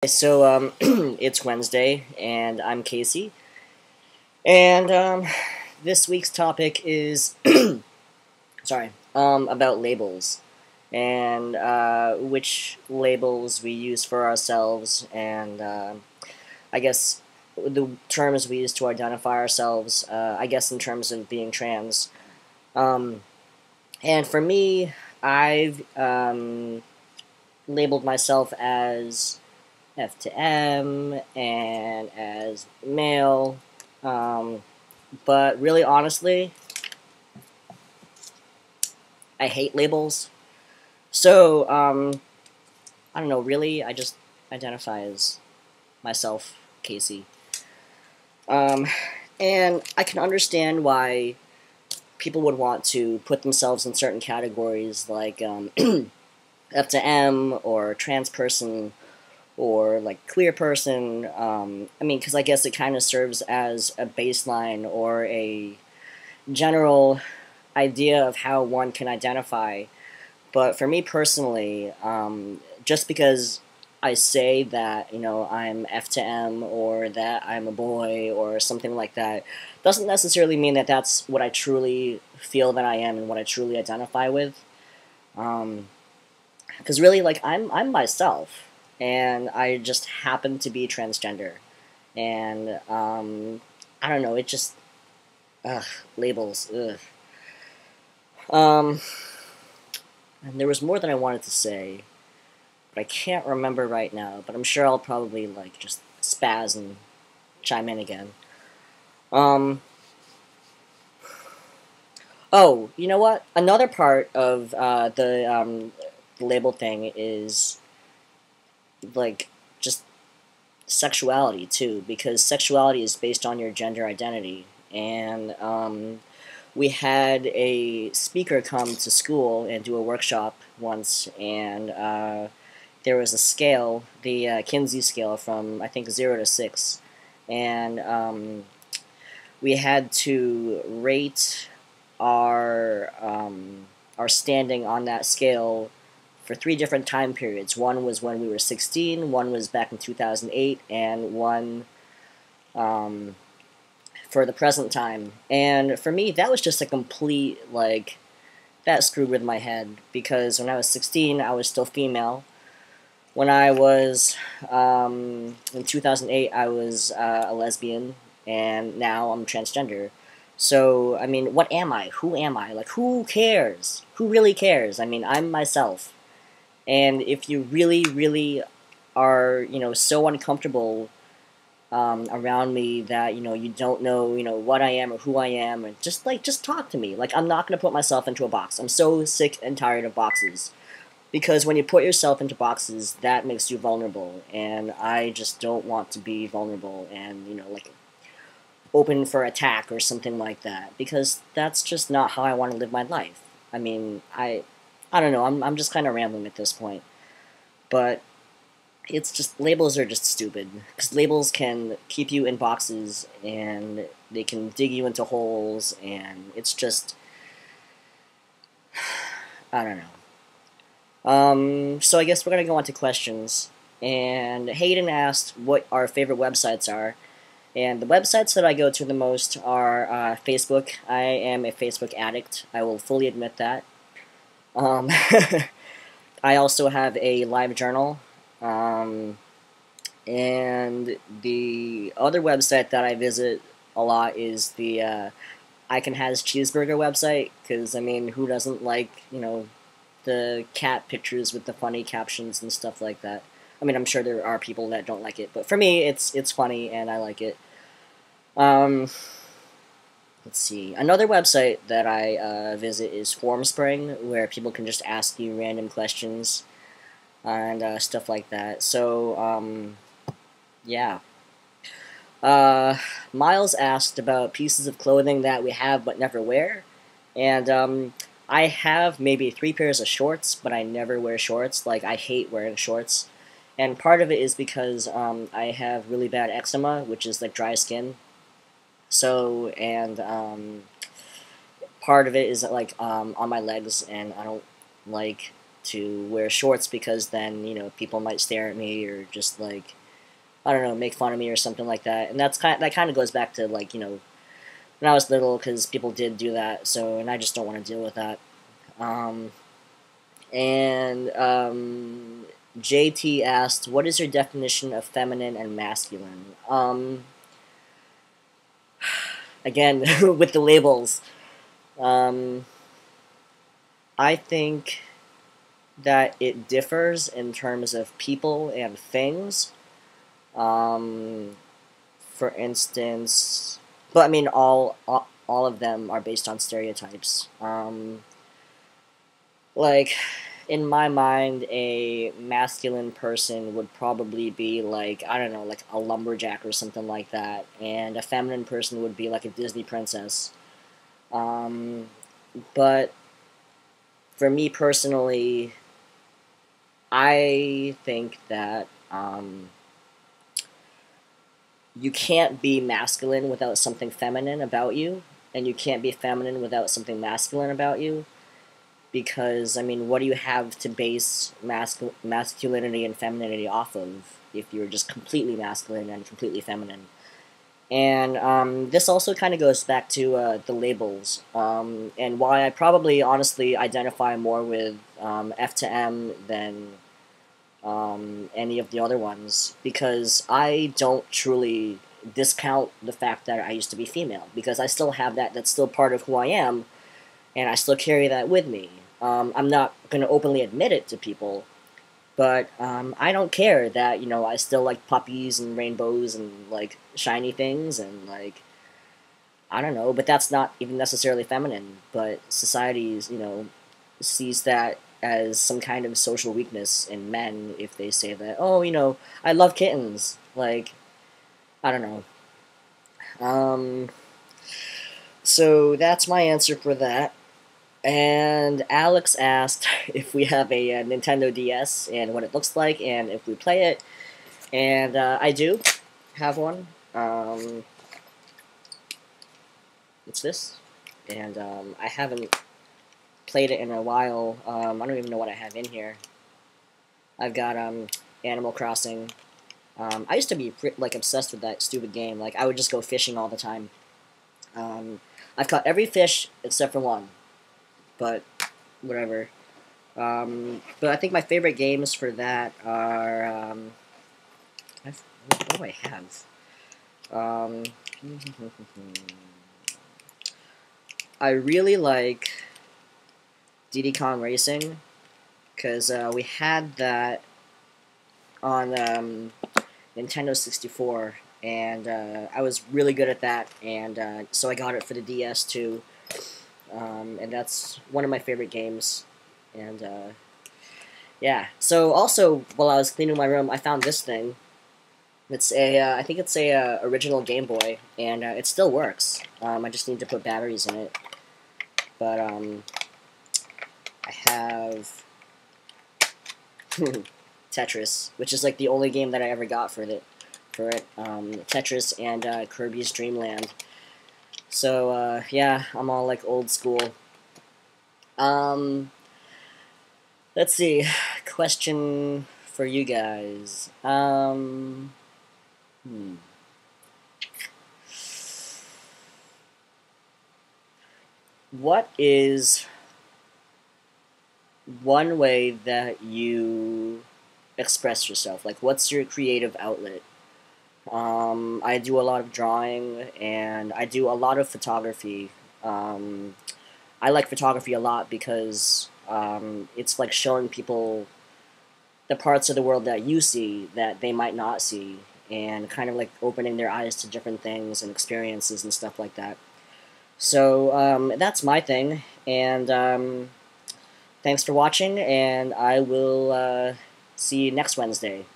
So it's Wednesday, and I'm Casey, and this week's topic is about labels and which labels we use for ourselves, and I guess the terms we use to identify ourselves. I guess in terms of being trans, um, and for me, I've labeled myself as F to M and as male. Um, but really, honestly, I hate labels. So, I don't know, really, I just identify as myself, Casey. Um, and I can understand why people would want to put themselves in certain categories like F to M or trans person or like queer person. I mean, because I guess it kind of serves as a baseline or a general idea of how one can identify. But for me personally, just because I say that I'm F to M or that I'm a boy or something like that doesn't necessarily mean that that's what I truly feel that I am and what I truly identify with. Because really, like I'm myself, and I just happen to be transgender, and I don't know. It just ugh, labels. Ugh. Um, and there was more than I wanted to say, but I can't remember right now. But I'm sure I'll probably like just spaz and chime in again. Um. Oh, you know what? Another part of the label thing is like just sexuality too, because sexuality is based on your gender identity. And we had a speaker come to school and do a workshop once, and there was a scale, the Kinsey scale, from I think 0 to 6, and we had to rate our standing on that scale for 3 different time periods. One was when we were 16, one was back in 2008, and one um, for the present time. And for me, that was just a complete, like, that screwed with my head, because when I was 16, I was still female. When I was, in 2008, I was a lesbian, and now I'm transgender. So, I mean, what am I? Who am I? Like, who cares? Who really cares? I mean, I'm myself. And if you really, really are, so uncomfortable around me that you don't know what I am or who I am, and just talk to me. Like, I'm not gonna put myself into a box. I'm so sick and tired of boxes, because when you put yourself into boxes, that makes you vulnerable, and I just don't want to be vulnerable and like open for attack or something like that, because that's just not how I want to live my life. I mean, I don't know. I'm just kind of rambling at this point, but it's just labels are just stupid, because labels can keep you in boxes and they can dig you into holes, and it's just I don't know. So I guess we're gonna go on to questions. And Hayden asked what our favorite websites are, and the websites that I go to the most are Facebook. I am a Facebook addict. I will fully admit that. Um, I also have a live journal. Um, And the other website that I visit a lot is the I Can Has Cheeseburger website, because, I mean, who doesn't like, the cat pictures with the funny captions and stuff like that? I mean, I'm sure there are people that don't like it, but for me, it's funny and I like it. Um, let's see. Another website that I visit is Formspring, where people can just ask you random questions and stuff like that. So, yeah. Uh, Miles asked about pieces of clothing that we have but never wear, and I have maybe 3 pairs of shorts, but I never wear shorts. Like, I hate wearing shorts, and part of it is because I have really bad eczema, which is like dry skin. So, and part of it is like on my legs, and I don't like to wear shorts because then, you know, people might stare at me or just like, I don't know, make fun of me or something like that. And that kind of goes back to, like, you know, when I was little, because people did do that. So, and I just don't want to deal with that. Um, and JT asked, "What is your definition of feminine and masculine?" Again, with the labels, um, I think that it differs in terms of people and things. Um, for instance, but I mean, all of them are based on stereotypes. Like, in my mind, a masculine person would probably be like, I don't know, like a lumberjack or something like that, and a feminine person would be like a Disney princess. Um, but for me personally, I think that you can't be masculine without something feminine about you, and you can't be feminine without something masculine about you. Because, I mean, what do you have to base masculinity and femininity off of if you're just completely masculine and completely feminine? And this also kind of goes back to the labels, and why I probably honestly identify more with F to M than any of the other ones, because I don't truly discount the fact that I used to be female, because I still have that, that's still part of who I am, and I still carry that with me. I'm not going to openly admit it to people, but I don't care that, you know, I still like puppies and rainbows and, like, shiny things, and, like, I don't know, but that's not even necessarily feminine, but society's, you know, sees that as some kind of social weakness in men if they say that, oh, you know, I love kittens. Like, I don't know. Um, so that's my answer for that. And Alex asked if we have a Nintendo DS and what it looks like and if we play it. And I do have one. It's this. And I haven't played it in a while. I don't even know what I have in here. I've got Animal Crossing. I used to be like obsessed with that stupid game. Like, I would just go fishing all the time. I've caught every fish except for one, but whatever. But I think my favorite games for that are what do I have? I really like Diddy Kong Racing, because we had that on Nintendo 64, and I was really good at that, and so I got it for the DS too, and that's one of my favorite games, and yeah. So also, while I was cleaning my room, I found this thing. It's I think it's a original Game Boy, and it still works. I just need to put batteries in it, but I have Tetris, which is like the only game that I ever got for it. Tetris and Kirby's Dream Land. So yeah, I'm all like old school. Let's see. Question for you guys. What is one way that you express yourself? Like, what's your creative outlet? I do a lot of drawing, and I do a lot of photography. I like photography a lot because it's like showing people the parts of the world that you see that they might not see, and kind of like opening their eyes to different things and experiences and stuff like that. So that's my thing, and thanks for watching, and I will see you next Wednesday.